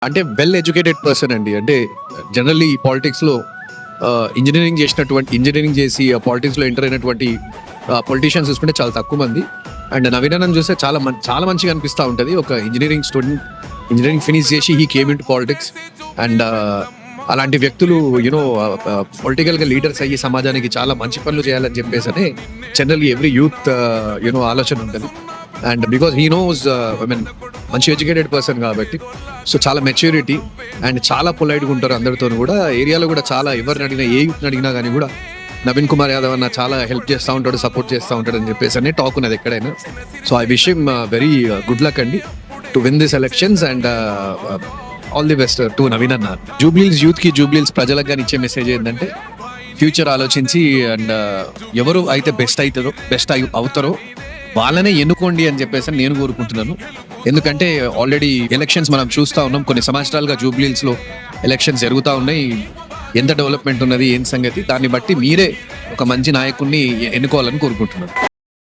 అంటే well educated person అండి. అంటే జనరల్లీ ఈ పాలిటిక్స్లో ఇంజనీరింగ్ చేసి పాలిటిక్స్లో ఎంటర్ అయినటువంటి పొలిటీషియన్స్ చూసుకుంటే చాలా తక్కువ మంది. అండ్ నవీన్ అన్నని చూస్తే చాలా మంచిగా అనిపిస్తూ ఉంటుంది. ఒక ఇంజనీరింగ్ స్టూడెంట్, ఇంజనీరింగ్ ఫినిష్ చేసి he came in to politics. And అలాంటి వ్యక్తులు పొలిటికల్గా లీడర్స్ అయ్యి సమాజానికి చాలా మంచి పనులు చేయాలని చెప్పేసి అని జనరల్లీ ఎవ్రీ యూత్ ఆలోచన ఉంటుంది. అండ్ బికాస్ హీ నోస్ మంచి ఎడ్యుకేటెడ్ పర్సన్ కాబట్టి సో చాలా మెచ్యూరిటీ అండ్ చాలా పొలైట్గా ఉంటారు అందరితో కూడా. ఏరియాలో కూడా చాలా ఎవరిని అడిగినా, ఏ యూత్ని అడిగినా కానీ కూడా నవీన్ కుమార్ యాదవ్ అన్న చాలా హెల్ప్ చేస్తూ ఉంటాడు, సపోర్ట్ చేస్తూ ఉంటాడు అని చెప్పేసి అనే టాక్ ఉన్నది ఎక్కడైనా. So I wish him very good luck అండి to win this elections and all the best to Naveen అన్న. జూబ్లీహిల్స్ యూత్కి, జూబ్లీహిల్స్ ప్రజలకు కానీ ఇచ్చే మెసేజ్ ఏంటంటే ఫ్యూచర్ ఆలోచించి అండ్ ఎవరు అయితే బెస్ట్ అవుతారో వాళ్ళనే ఎన్నుకోండి అని చెప్పేసి నేను కోరుకుంటున్నాను. ఎందుకంటే ఆల్రెడీ ఎలక్షన్స్ మనం చూస్తూ ఉన్నాం, కొన్ని సంవత్సరాలుగా జూబ్లీహిల్స్లో ఎలక్షన్స్ జరుగుతూ ఉన్నాయి. ఎంత డెవలప్మెంట్ ఉన్నది, ఏం సంగతి, దాన్ని బట్టి మీరే ఒక మంచి నాయకుడిని ఎన్నుకోవాలని కోరుకుంటున్నాను.